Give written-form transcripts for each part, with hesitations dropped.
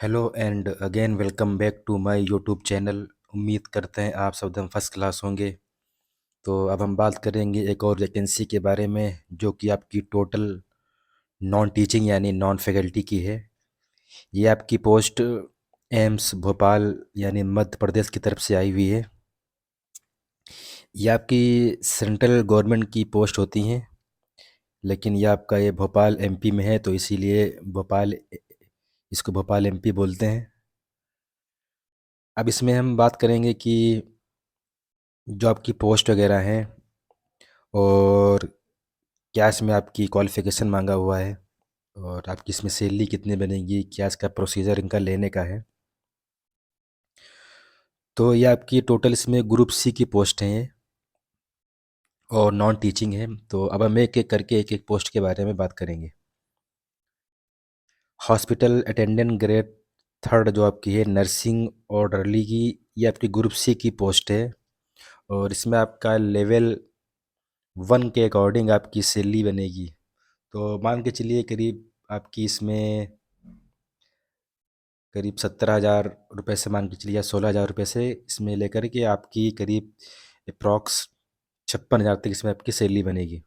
Hello and again welcome back to my YouTube channel. उम्मीद करते हैं आप सब एकदम फर्स्ट क्लास होंगे। तो अब हम बात करेंगे एक और वैकेंसी के बारे में जो कि आपकी टोटल नॉन टीचिंग यानी नॉन फैकल्टी की है। ये आपकी पोस्ट एम्स भोपाल यानी मध्य प्रदेश की तरफ से आई हुई है। ये आपकी सेंट्रल गवर्नमेंट की पोस्ट होती हैं, लेकिन ये आपका ये भोपाल एमपी में है तो इसीलिए भोपाल इसको भोपाल एमपी बोलते हैं। अब इसमें हम बात करेंगे कि जो आपकी पोस्ट वगैरह हैं और क्या इसमें आपकी क्वालिफ़िकेशन मांगा हुआ है और आपकी इसमें सैलरी कितनी बनेगी, क्या इसका प्रोसीजर इनका लेने का है। तो ये आपकी टोटल इसमें ग्रुप सी की पोस्ट हैं ये और नॉन टीचिंग है। तो अब हम एक एक करके एक एक पोस्ट के बारे में बात करेंगे। हॉस्पिटल अटेंडेंट ग्रेड थर्ड जो आपकी है नर्सिंग ऑर्डरली की, ये आपकी ग्रुप सी की पोस्ट है और इसमें आपका लेवल वन के अकॉर्डिंग आपकी सैलरी बनेगी। तो मान के चलिए करीब आपकी इसमें करीब 17,000 रुपये से मान के चलिए या 16,000 रुपये से इसमें लेकर के आपकी करीब अप्रॉक्स 56,000 तक इसमें आपकी सैलरी बनेगी।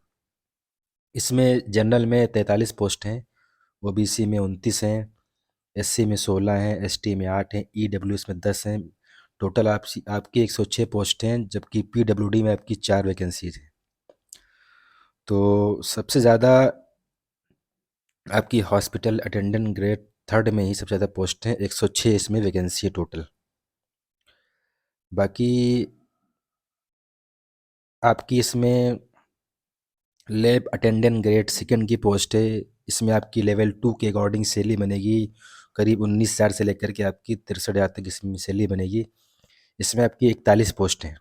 इसमें जनरल में 43 पोस्ट हैं, ओबीसी में 29 हैं, एससी में 16 हैं, एसटी में 8 हैं, ईडब्ल्यूएस में 10 हैं। टोटल आपकी 106 पोस्ट हैं, जबकि पीडब्ल्यूडी में आपकी 4 वैकेंसीज हैं। तो सबसे ज़्यादा आपकी हॉस्पिटल अटेंडेंट ग्रेड थर्ड में ही सबसे ज़्यादा पोस्ट हैं, 106 इसमें वैकेंसी है टोटल। बाकी आपकी इसमें लैब अटेंडेंट ग्रेड सेकंड की पोस्ट है। इसमें आपकी लेवल टू के अकॉर्डिंग सैलरी बनेगी करीब 19,000 से लेकर के आपकी 63,000 तक इसमें सैलरी बनेगी। इसमें आपकी 41 पोस्ट हैं।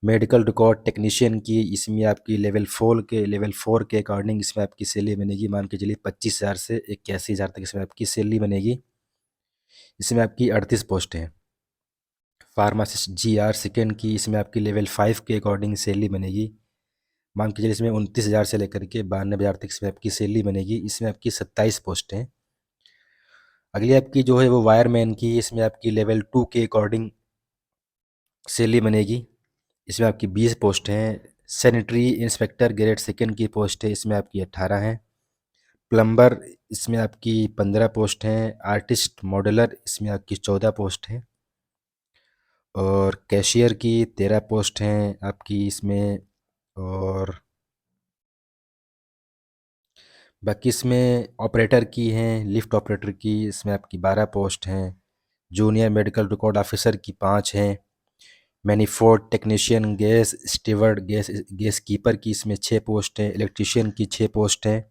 मेडिकल रिकॉर्ड टेक्नीशियन की इसमें आपकी लेवल फोर के अकॉर्डिंग इसमें आपकी सैलरी बनेगी मान के चलिए 25,000 से 81,000 तक इसमें आपकी सैलरी बनेगी। इसमें आपकी 38 पोस्ट हैं। फार्मासिस्ट जीआर सेकेंड की इसमें आपकी लेवल फाइव के अकॉर्डिंग सैलरी बनेगी मान के चलिए इसमें 29,000 से लेकर के 92,000 तक इसमें आपकी सैलरी बनेगी। इसमें आपकी 27 पोस्ट हैं। अगली आपकी जो है वो वायरमैन की, इसमें आपकी लेवल टू के अकॉर्डिंग सैलरी बनेगी। इसमें आपकी 20 पोस्ट हैं। सैनिटरी इंस्पेक्टर ग्रेड सेकंड की पोस्ट है, इसमें आपकी 18 हैं। प्लम्बर इसमें आपकी 15 पोस्ट हैं। आर्टिस्ट मॉडलर इसमें आपकी 14 पोस्ट हैं और कैशियर की 13 पोस्ट हैं आपकी इसमें। और बाकी इसमें ऑपरेटर की हैं, लिफ्ट ऑपरेटर की इसमें आपकी 12 पोस्ट हैं। जूनियर मेडिकल रिकॉर्ड ऑफिसर की 5 हैं। Manifold technician gas steward gas keeper की इसमें 6 पोस्ट हैं। इलेक्ट्रीशियन की 6 पोस्ट हैं।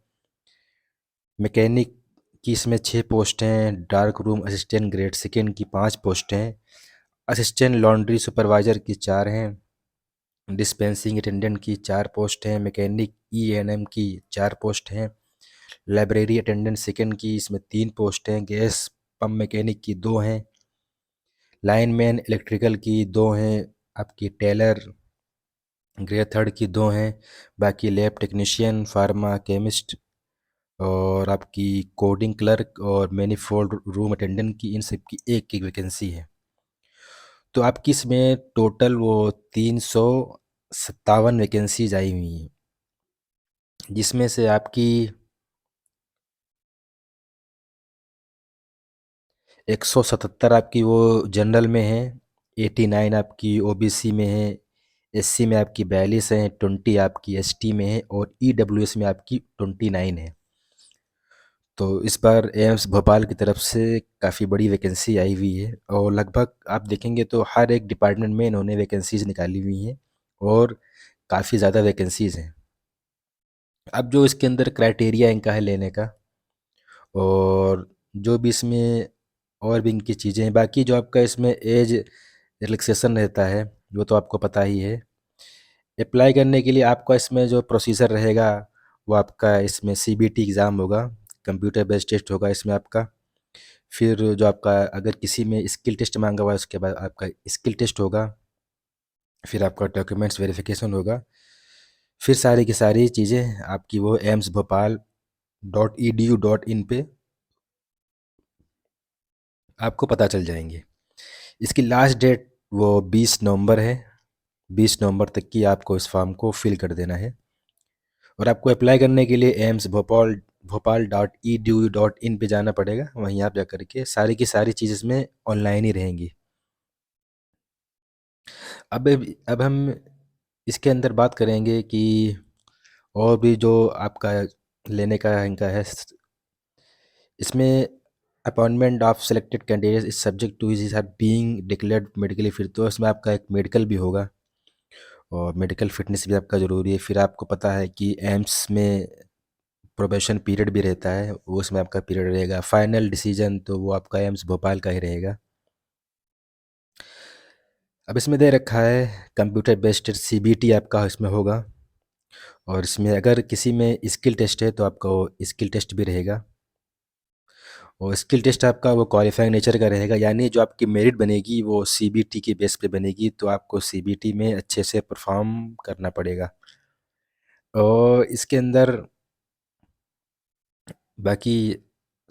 मैकेनिक की इसमें 6 पोस्ट हैं। Dark room assistant grade second की 5 पोस्ट हैं। असिस्टेंट लॉन्ड्री सुपरवाइज़र की 4 हैं। डिस्पेंसिंग अटेंडेंट की 4 पोस्ट हैं। मैकेनिक ईएनएम की 4 पोस्ट हैं। लाइब्रेरी अटेंडेंट सेकेंड की इसमें 3 पोस्ट हैं। गैस पम्प मैकेनिक की 2 हैं। लाइनमैन इलेक्ट्रिकल की 2 हैं। आपकी टेलर ग्रेड थर्ड की 2 हैं। बाकी लैब टेक्नीशियन फार्मा केमिस्ट और आपकी कोडिंग क्लर्क और मैनीफोल्ड रूम अटेंडेंट की इन सब की एक एक वैकेंसी है। तो आपकी इसमें टोटल वो 357 वैकेंसीज आई हुई हैं, जिसमें से आपकी 177 आपकी वो जनरल में है, 89 आपकी ओबीसी में है, एससी में आपकी 42 हैं, 20 आपकी एसटी में है और ईडब्ल्यूएस में आपकी 29 है। तो इस बार एम्स भोपाल की तरफ से काफ़ी बड़ी वैकेंसी आई हुई है और लगभग आप देखेंगे तो हर एक डिपार्टमेंट में इन्होंने वैकेंसीज निकाली हुई हैं और काफ़ी ज़्यादा वैकेंसीज हैं। अब जो इसके अंदर क्राइटेरिया इनका है लेने का और जो भी इसमें और भी इनकी चीज़ें हैं, बाकी जो आपका इसमें एज रिलैक्सेशन रहता है वो तो आपको पता ही है। अप्लाई करने के लिए आपका इसमें जो प्रोसीजर रहेगा वो आपका इसमें सीबीटी एग्ज़ाम होगा, कंप्यूटर बेस्ड टेस्ट होगा इसमें आपका। फिर जो आपका अगर किसी में स्किल टेस्ट मांगा हुआ है उसके बाद आपका स्किल टेस्ट होगा। फिर आपका डॉक्यूमेंट्स वेरिफिकेशन होगा। फिर सारी की सारी चीज़ें आपकी वो एम्स भोपाल .edu.in पे आपको पता चल जाएंगे। इसकी लास्ट डेट वो 20 नवंबर है। 20 नवंबर तक की आपको इस फॉर्म को फिल कर देना है। और आपको अप्लाई करने के लिए एम्स भोपाल भोपाल.edu.in पे जाना पड़ेगा। वहीं आप जा कर के सारी की सारी चीज़ इसमें ऑनलाइन ही रहेंगी। अब हम इसके अंदर बात करेंगे कि और भी जो आपका लेने का इनका है। इसमें appointment of selected candidate is subject to his or being declared medically fit. तो इसमें आपका एक मेडिकल भी होगा और मेडिकल फिटनेस भी आपका ज़रूरी है। फिर आपको पता है कि एम्स में प्रोबेशन पीरियड भी रहता है, वो उसमें आपका पीरियड रहेगा। फाइनल डिसीजन तो वो आपका एम्स भोपाल का ही रहेगा। अब इसमें दे रखा है कंप्यूटर बेस्ड सीबीटी आपका इसमें होगा। और इसमें अगर किसी में स्किल टेस्ट है तो आपका वो स्किल टेस्ट भी रहेगा। और स्किल टेस्ट आपका वो क्वालिफाइंग नेचर का रहेगा, यानी जो आपकी मेरिट बनेगी वो सीबीटी के बेस पे बनेगी। तो आपको सीबीटी में अच्छे से परफॉर्म करना पड़ेगा। और इसके अंदर बाकी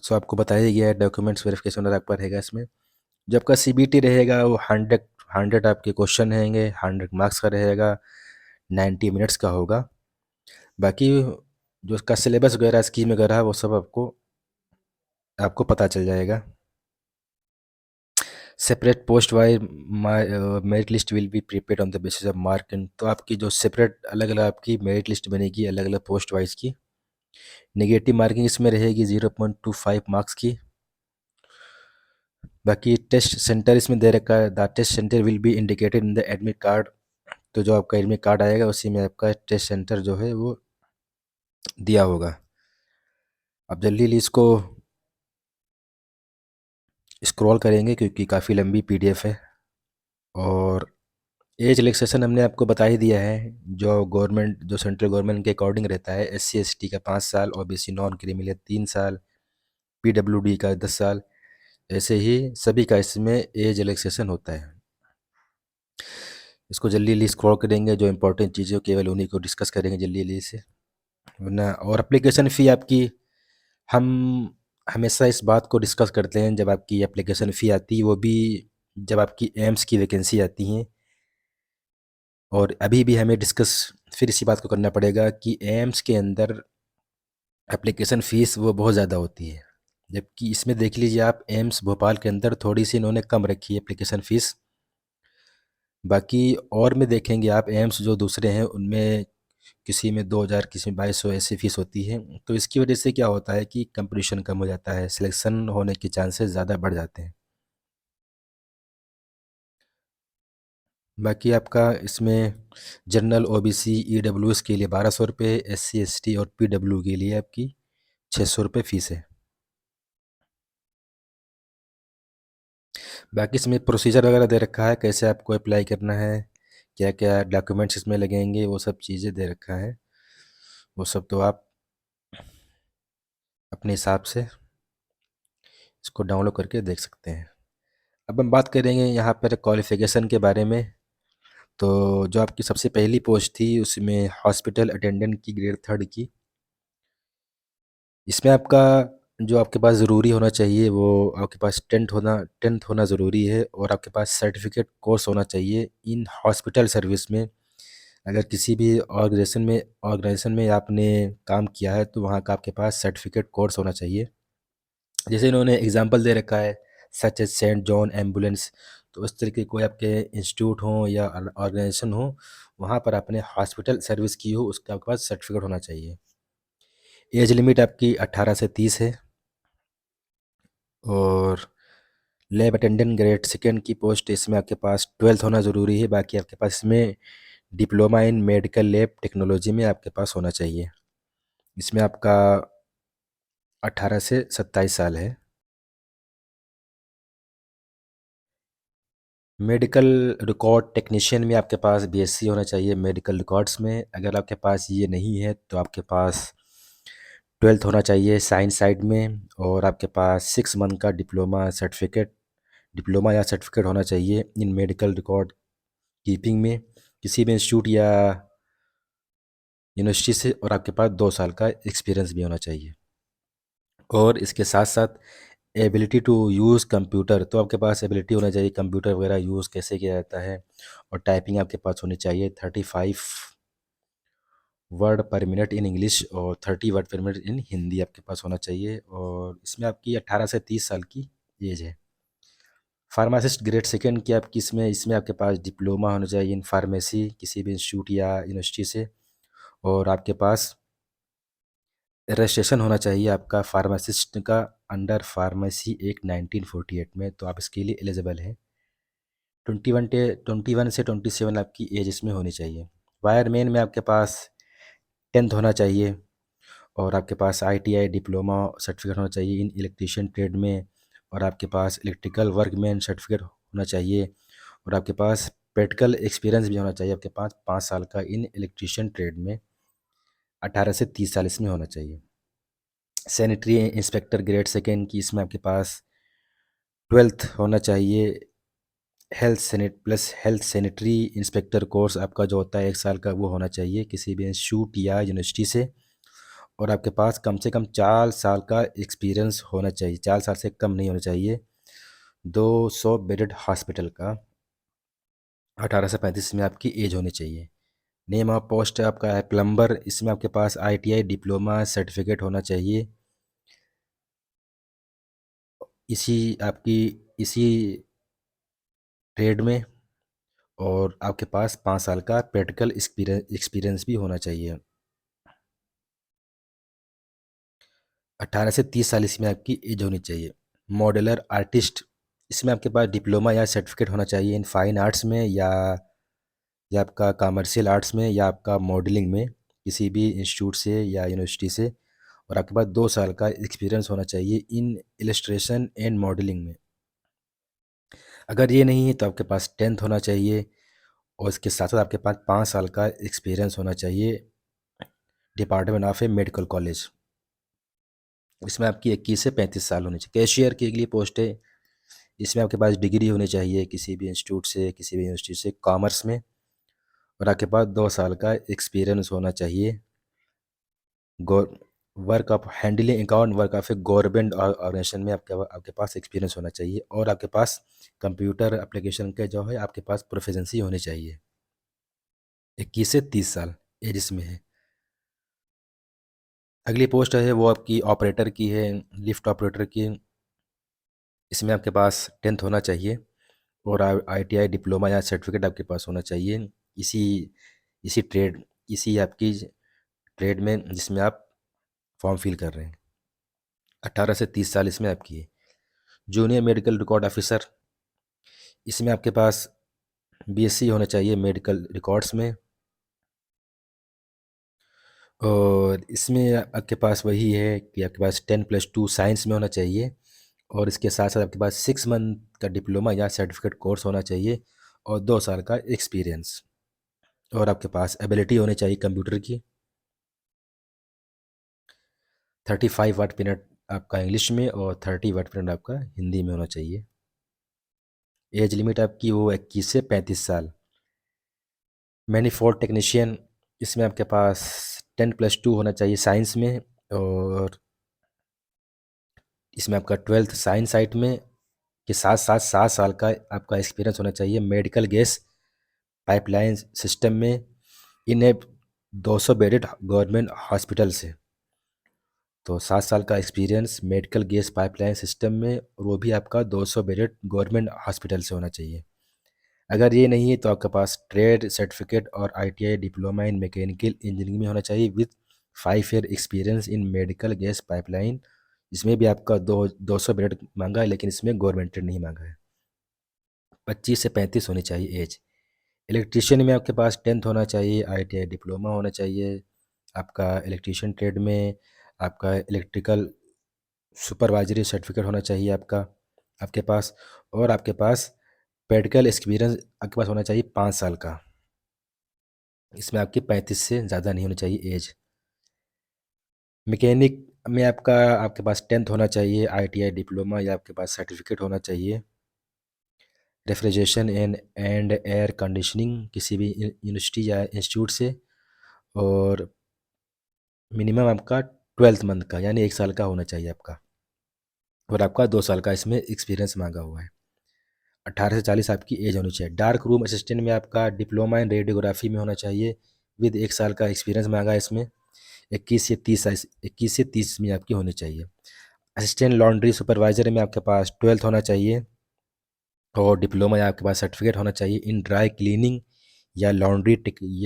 सो आपको बताया गया है डॉक्यूमेंट्स वेरिफिकेशन और आपका रहेगा इसमें। जो आपका सीबीटी रहेगा वो 100 आपके क्वेश्चन रहेंगे, 100 मार्क्स का रहेगा, 90 मिनट्स का होगा। बाकी जो उसका सिलेबस वगैरह स्कीम वगैरह वो सब आपको आपको पता चल जाएगा। Separate post wise merit list will be prepared on the basis of mark in. तो आपकी जो सेपरेट अलग अलग आपकी मेरिट लिस्ट बनेगी अलग अलग पोस्ट वाइज की। नेगेटिव मार्किंग इसमें रहेगी 0.25 मार्क्स की। बाकी टेस्ट सेंटर इसमें दे रखा है, the test centre will be indicated in the admit card. तो जो आपका एडमिट कार्ड आएगा उसी में आपका टेस्ट सेंटर जो है वो दिया होगा। आप जल्दी जल्दी इसको स्क्रॉल करेंगे क्योंकि काफ़ी लंबी पीडीएफ है। और एज रिलैक्सेशन हमने आपको बता ही दिया है, जो गवर्नमेंट जो सेंट्रल गवर्नमेंट के अकॉर्डिंग रहता है। SC ST का 5 साल, ओबीसी नॉन क्रीमिलियर 3 साल, PWD का 10 साल। ऐसे ही सभी का इसमें एज रिलैक्सेशन होता है। इसको जल्दी जल्दी स्क्रॉल करेंगे, जो इंपॉर्टेंट चीज़ें हो केवल उन्हीं को डिस्कस करेंगे जल्दी जल्दी से, वरना। और एप्लीकेशन फ़ी आपकी हम हमेशा इस बात को डिस्कस करते हैं जब आपकी एप्लीकेशन फ़ी आती है, वो भी जब आपकी एम्स की वैकेंसी आती हैं। और अभी भी हमें डिस्कस फिर इसी बात को करना पड़ेगा कि एम्स के अंदर एप्लीकेशन फ़ीस वो बहुत ज़्यादा होती है। जबकि इसमें देख लीजिए आप, एम्स भोपाल के अंदर थोड़ी सी इन्होंने कम रखी है एप्लीकेशन फ़ीस। बाकी और में देखेंगे आप, एम्स जो दूसरे हैं उनमें किसी में 2000 किसी में 2200 ऐसी फ़ीस होती है। तो इसकी वजह से क्या होता है कि कंपटीशन कम हो जाता है, सिलेक्शन होने के चांसेस ज़्यादा बढ़ जाते हैं। बाकी आपका इसमें जनरल, ओबीसी, ईडब्ल्यूएस के लिए 1200 रुपये, SC ST और PW के लिए आपकी 600 रुपये फ़ीस है। बाकी इसमें प्रोसीजर वगैरह दे रखा है, कैसे आपको अप्लाई करना है, क्या क्या डॉक्यूमेंट्स इसमें लगेंगे, वो सब चीज़ें दे रखा है। वो सब तो आप अपने हिसाब से इसको डाउनलोड करके देख सकते हैं। अब हम बात करेंगे यहाँ पर क्वालिफ़िकेशन के बारे में। तो जो आपकी सबसे पहली पोस्ट थी उसमें हॉस्पिटल अटेंडेंट की ग्रेड 3 की। इसमें आपका जो आपके पास ज़रूरी होना चाहिए वो आपके पास टेंथ होना ज़रूरी है। और आपके पास सर्टिफिकेट कोर्स होना चाहिए इन हॉस्पिटल सर्विस में। अगर किसी भी ऑर्गेनाइजेशन में आपने काम किया है तो वहाँ का आपके पास सर्टिफिकेट कोर्स होना चाहिए। जैसे इन्होंने एग्जांपल दे रखा है, such as Saint John ambulance. तो इस तरीके कोई आपके इंस्टीट्यूट हो या ऑर्गेनाइजेशन हो, वहाँ पर आपने हॉस्पिटल सर्विस की हो, उसका आपके पास सर्टिफिकेट होना चाहिए। एज लिमिट आपकी 18 से 30 है। और लैब अटेंडेंट ग्रेड सेकेंड की पोस्ट, इसमें आपके पास 12th होना ज़रूरी है। बाकी आपके पास इसमें diploma in medical lab technology में आपके पास होना चाहिए। इसमें आपका 18 से 27 साल है। मेडिकल रिकॉर्ड टेक्नीशियन में आपके पास BSc होना चाहिए मेडिकल रिकॉर्ड्स में। अगर आपके पास ये नहीं है तो आपके पास 12th होना चाहिए साइंस साइड में। और आपके पास 6 मंथ का डिप्लोमा या सर्टिफिकेट होना चाहिए इन मेडिकल रिकॉर्ड कीपिंग में, किसी भी इंस्टीट्यूट या यूनिवर्सिटी से। और आपके पास 2 साल का एक्सपीरियंस भी होना चाहिए। और इसके साथ साथ एबिलिटी टू यूज़ कंप्यूटर, तो आपके पास एबिलिटी होना चाहिए कंप्यूटर वगैरह यूज़ कैसे किया जाता है, और टाइपिंग आपके पास होनी चाहिए 35 वर्ड पर मिनट इन इंग्लिश और 30 वर्ड पर मिनट इन हिंदी आपके पास होना चाहिए, और इसमें आपकी 18 से 30 साल की एज है। फार्मासिस्ट ग्रेड सेकंड की आपकी इसमें इसमें आपके पास डिप्लोमा होना चाहिए इन फार्मेसी किसी भी इंस्टीट्यूट या यूनिवर्सिटी से, और आपके पास रजिस्ट्रेशन होना चाहिए आपका फार्मासिस्ट का अंडर फार्मेसी एक्ट 1948 में, तो आप इसके लिए एलिजिबल हैं। 21 से 27 आपकी एज इसमें होनी चाहिए। वायरमैन में आपके पास 10th होना चाहिए, और आपके पास आईटीआई डिप्लोमा सर्टिफिकेट होना चाहिए इन इलेक्ट्रीशियन ट्रेड में, और आपके पास इलेक्ट्रिकल वर्कमैन सर्टिफिकेट होना चाहिए, और आपके पास प्रैक्टिकल एक्सपीरियंस भी होना चाहिए आपके पास 5 साल का इन इलेक्ट्रीशियन ट्रेड में। 18 से 30 साल इसमें होना चाहिए। सैनिटरी इंस्पेक्टर ग्रेड सेकेंड की इसमें आपके पास 12th होना चाहिए। हेल्थ सैनिटरी इंस्पेक्टर कोर्स आपका जो होता है 1 साल का, वो होना चाहिए किसी भी इंस्टीट्यूट या यूनिवर्सिटी से, और आपके पास कम से कम 4 साल का एक्सपीरियंस होना चाहिए, 4 साल से कम नहीं होना चाहिए। 200 बेडेड हॉस्पिटल का। 18 से 35 में आपकी एज होनी चाहिए। नेम ऑफ पोस्ट आपका है प्लम्बर, इसमें आपके पास आईटीआई डिप्लोमा सर्टिफिकेट होना चाहिए इसी आपकी इसी ट्रेड में, और आपके पास 5 साल का प्रैक्टिकल एक्सपीरियंस भी होना चाहिए। 18 से 30 साल इसमें आपकी एज होनी चाहिए। मॉडलर आर्टिस्ट, इसमें आपके पास डिप्लोमा या सर्टिफिकेट होना चाहिए इन फाइन आर्ट्स में, या आपका कमर्शियल आर्ट्स में, या आपका मॉडलिंग में किसी भी इंस्टीट्यूट से या यूनिवर्सिटी से, और आपके पास 2 साल का एक्सपीरियंस होना चाहिए इन इलस्ट्रेशन एंड मॉडलिंग में। अगर ये नहीं है तो आपके पास 10th होना चाहिए, और इसके साथ साथ आपके पास 5 साल का एक्सपीरियंस होना चाहिए department of A medical college. इसमें आपकी 21 से 35 साल होनी चाहिए। कैशियर के लिए पोस्ट है, इसमें आपके पास डिग्री होनी चाहिए किसी भी इंस्टीट्यूट से, किसी भी यूनिवर्सिटी से कॉमर्स में, और आपके पास 2 साल का एक्सपीरियंस होना चाहिए गौर work of handling account work of a government organization में आपके पास एक्सपीरियंस होना चाहिए, और आपके पास कंप्यूटर एप्लीकेशन के जो है आपके पास प्रोफिशेंसी होनी चाहिए। 21 से 30 साल एज इसमें है। अगली पोस्ट है वो आपकी ऑपरेटर की है, लिफ्ट ऑपरेटर की। इसमें आपके पास 10th होना चाहिए, और आईटीआई डिप्लोमा या सर्टिफिकेट आपके पास होना चाहिए इसी इसी ट्रेड इसी आपकी ट्रेड में जिसमें आप फॉर्म फिल कर रहे हैं। 18 से 30 साल इसमें आपकी है। जूनियर मेडिकल रिकॉर्ड ऑफिसर, इसमें आपके पास बीएससी होना चाहिए मेडिकल रिकॉर्ड्स में, और इसमें आपके पास वही है कि आपके पास 10+2 साइंस में होना चाहिए, और इसके साथ साथ आपके पास 6 मंथ का डिप्लोमा या सर्टिफिकेट कोर्स होना चाहिए, और 2 साल का एक्सपीरियंस, और आपके पास एबिलिटी होनी चाहिए कंप्यूटर की। 35 वर्ड मिनट आपका इंग्लिश में, और 30 वर्ड मिनट आपका हिंदी में होना चाहिए। एज लिमिट आपकी वो 21 से 35 साल। मैनीफोल्ड टेक्नीशियन, इसमें आपके पास 10+2 होना चाहिए साइंस में, और इसमें आपका 12th साइंस साइट में के साथ साथ 7 साल का आपका एक्सपीरियंस होना चाहिए मेडिकल गैस पाइपलाइन सिस्टम में इन ए 200 बेडेड गवर्नमेंट हॉस्पिटल से। तो 7 साल का experience medical gas pipeline system में, और वो भी आपका 200 बेडेड गवर्नमेंट हॉस्पिटल से होना चाहिए। अगर ये नहीं है तो आपके पास ट्रेड सर्टिफिकेट और ITI diploma in mechanical engineering में होना चाहिए with 5 year experience in medical gas pipeline. इसमें भी आपका 200 बेड मांगा है, लेकिन इसमें गवर्नमेंट ट्रेड नहीं मांगा है। 25 से 35 होनी चाहिए एज। इलेक्ट्रीशियन में आपके पास 10th होना चाहिए, आईटीआई डिप्लोमा होना चाहिए आपका इलेक्ट्रीशियन ट्रेड में, आपका इलेक्ट्रिकल सुपरवाइजरी सर्टिफिकेट होना चाहिए आपके पास, और आपके पास प्रैक्टिकल एक्सपीरियंस आपके पास होना चाहिए 5 साल का। इसमें आपकी 35 से ज़्यादा नहीं होनी चाहिए एज। मैकेनिक में आपके पास 10th होना चाहिए, आईटीआई डिप्लोमा या आपके पास सर्टिफिकेट होना चाहिए रेफ्रिजरेशन एंड एयर कंडीशनिंग किसी भी यूनिवर्सिटी या इंस्टीट्यूट से, और मिनिमम आपका 12th मंथ का यानी 1 साल का होना चाहिए आपका। और आपका 2 साल का इसमें एक्सपीरियंस माँगा हुआ है। 18 से 40 आपकी एज होनी चाहिए। डार्क रूम असिस्टेंट में आपका डिप्लोमा इन रेडियोग्राफी में होना चाहिए विद 1 साल का एक्सपीरियंस माँगा है इसमें। 21 से 30 में आपकी होनी चाहिए। असिस्टेंट लॉन्ड्री सुपरवाइज़र में आपके पास 12th होना चाहिए और डिप्लोमा या आपके पास सर्टिफिकेट होना चाहिए इन ड्राई क्लीनिंग या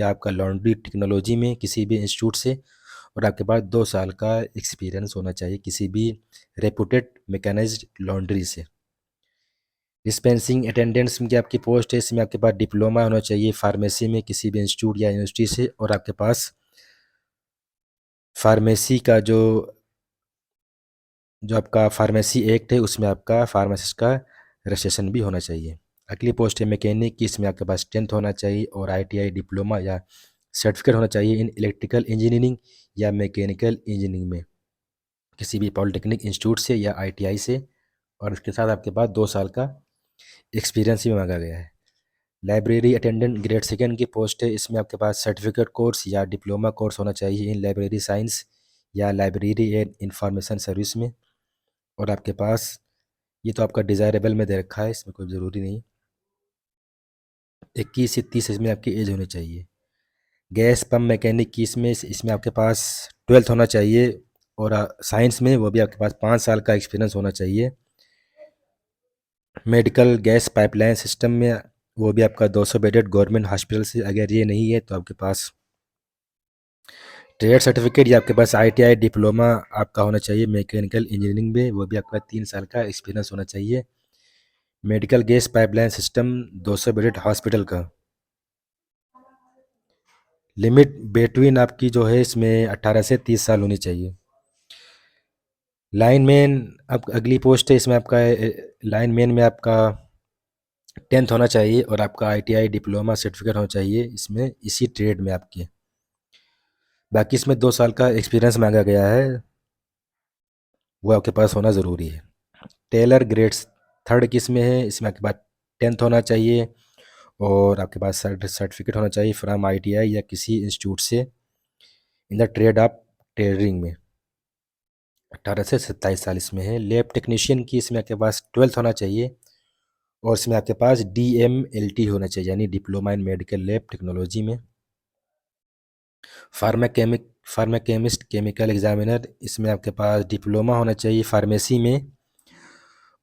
आपका लॉन्ड्री टेक्नोलॉजी में किसी भी इंस्टीट्यूट से, और आपके पास 2 साल का एक्सपीरियंस होना चाहिए किसी भी रेपुटेड मैकेनाइज्ड लॉन्ड्री से। डिस्पेंसिंग अटेंडेंट्स में क्या आपकी पोस्ट है, इसमें आपके पास डिप्लोमा होना चाहिए फार्मेसी में किसी भी इंस्टीट्यूट या यूनिवर्सिटी से, और आपके पास फार्मेसी का जो आपका फार्मेसी एक्ट है उसमें आपका फार्मासिस्ट का रजिस्ट्रेशन भी होना चाहिए। अगली पोस्ट है मैकेनिक की, इसमें आपके पास 10th होना चाहिए और ITI डिप्लोमा या सर्टिफिकेट होना चाहिए इन इलेक्ट्रिकल इंजीनियरिंग या मैकेनिकल इंजीनियरिंग में किसी भी पॉलिटेक्निक इंस्टीट्यूट से या ITI से, और उसके साथ आपके पास 2 साल का एक्सपीरियंस भी मांगा गया है। लाइब्रेरी अटेंडेंट ग्रेड सेकेंड की पोस्ट है, इसमें आपके पास सर्टिफिकेट कोर्स या डिप्लोमा कोर्स होना चाहिए इन लाइब्रेरी साइंस या लाइब्रेरी एंड इंफॉर्मेशन सर्विस में, और आपके पास ये तो आपका डिज़ायरेबल में दे रखा है, इसमें कोई ज़रूरी नहीं। 21 से 30 इसमें आपकी एज होनी चाहिए। गैस पम्प मैकेनिक की इसमें आपके पास 12th होना चाहिए और साइंस में वो भी आपके पास 5 साल का एक्सपीरियंस होना चाहिए। मेडिकल गैस पाइपलाइन सिस्टम में वो भी आपका 200 बेडेड गवर्नमेंट हॉस्पिटल से, अगर ये नहीं है तो आपके पास ट्रेड सर्टिफिकेट या आपके पास ITI डिप्लोमा आपका होना चाहिए मैकेनिकल इंजीनियरिंग में, वो भी आपका 3 साल का एक्सपीरियंस होना चाहिए। Medical gas pipeline system 200 bedded hospital का लिमिट बिटवीन आपकी जो है इसमें 18 से 30 साल होनी चाहिए। लाइनमैन अब अगली पोस्ट है, इसमें आपका लाइनमैन में आपका 10th होना चाहिए और आपका ITI डिप्लोमा सर्टिफिकेट होना चाहिए इसमें इसी ट्रेड में आपके। बाकी इसमें 2 साल का एक्सपीरियंस मांगा गया है, वो आपके पास होना ज़रूरी है। टेलर ग्रेड्स थर्ड किस में है, इसमें आपके पास 10th होना चाहिए और आपके पास सर्टिफिकेट होना चाहिए फ्रॉम ITI या किसी इंस्टीट्यूट से in the trade off tailoring में। 18 से 27 साल इसमें है। लैब टेक्नीशियन की इसमें आपके पास 12th होना चाहिए और इसमें आपके पास DMLT होना चाहिए यानी diploma in medical lab technology में। फार्माकेमिस्ट केमिकल एग्जामिनर, इसमें आपके पास डिप्लोमा होना चाहिए फार्मेसी में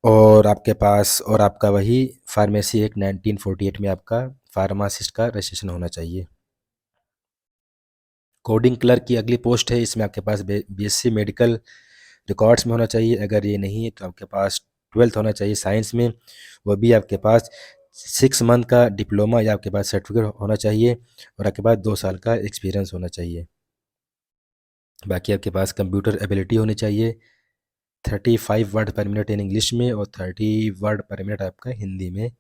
और आपका वही फार्मेसी एक्ट 1948 में आपका फार्मासिस्ट का रजिस्ट्रेशन होना चाहिए। कोडिंग क्लर्क की अगली पोस्ट है, इसमें आपके पास BSc मेडिकल रिकॉर्ड्स में होना चाहिए, अगर ये नहीं है तो आपके पास 12th होना चाहिए साइंस में, वो भी आपके पास 6 मंथ का डिप्लोमा या आपके पास सर्टिफिकेट होना चाहिए और आपके पास 2 साल का एक्सपीरियंस होना चाहिए। बाकी आपके पास कंप्यूटर एबिलिटी होनी चाहिए 35 वर्ड पर मिनट इन इंग्लिश में और 30 वर्ड पर मिनट आपका हिंदी में।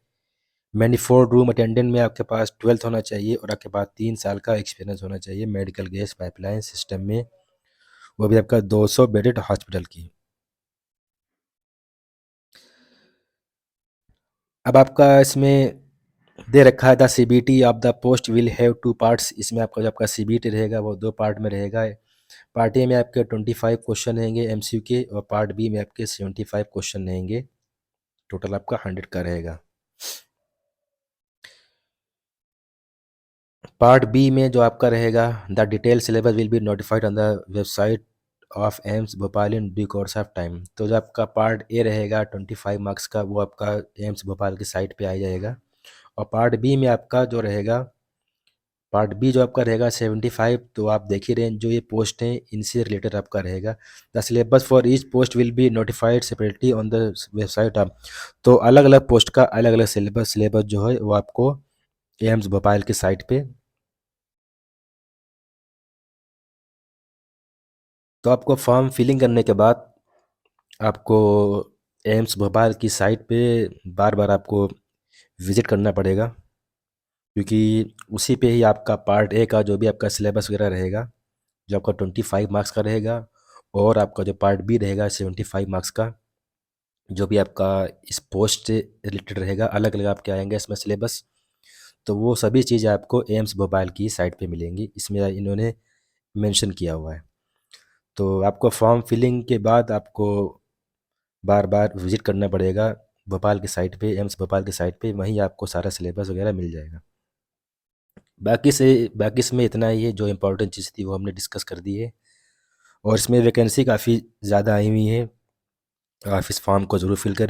मैनीफोल्ड रूम अटेंडेंट में आपके पास 12th होना चाहिए और आपके पास 3 साल का एक्सपीरियंस होना चाहिए मेडिकल गैस पाइपलाइन सिस्टम में, वो भी आपका 200 बेडेड हॉस्पिटल की। अब आपका इसमें दे रखा है the CBT of the post will have 2 parts, इसमें आपका जो आपका CBT रहेगा वो 2 पार्ट में रहेगा। पार्ट ए में आपके 25 क्वेश्चन रहेंगे MCQ के और पार्ट बी में आपके 75 क्वेश्चन रहेंगे, टोटल आपका 100 का रहेगा। पार्ट बी में जो आपका रहेगा the detail syllabus will be notified on the website of AIIMS Bhopal in due course of time. तो जो आपका पार्ट ए रहेगा 25 मार्क्स का वो आपका एम्स भोपाल की साइट पे आ जाएगा, और पार्ट बी में आपका जो रहेगा पार्ट बी जो आपका रहेगा 75, तो आप देख ही रहे हैं जो ये पोस्ट हैं इनसे रिलेटेड आपका रहेगा। The syllabus for each post will be notified separately on the website of, तो अलग अलग पोस्ट का अलग अलग सिलेबस जो है वो आपको एम्स भोपाल की साइट पे। तो आपको फॉर्म फिलिंग करने के बाद आपको एम्स भोपाल की साइट पे बार बार आपको विज़िट करना पड़ेगा, क्योंकि उसी पे ही आपका पार्ट ए का जो भी आपका सिलेबस वगैरह रहेगा जो आपका 25 मार्क्स का रहेगा, और आपका जो पार्ट बी रहेगा 75 मार्क्स का जो भी आपका इस पोस्ट से रिलेटेड रहेगा, अलग अलग आपके आएंगे इसमें सिलेबस। तो वो सभी चीज़ें आपको एम्स भोपाल की साइट पे मिलेंगी, इसमें इन्होंने मेंशन किया हुआ है। तो आपको फॉर्म फिलिंग के बाद आपको बार बार विजिट करना पड़ेगा भोपाल की साइट पे, एम्स भोपाल की साइट पे, वहीं आपको सारा सिलेबस वगैरह मिल जाएगा। बाकी इसमें इतना ही है, जो इम्पोर्टेंट चीज़ थी वो हमने डिस्कस कर दी है। और इसमें वैकेंसी काफ़ी ज़्यादा आई हुई है, आप इस फॉर्म को ज़रूर फिल करें।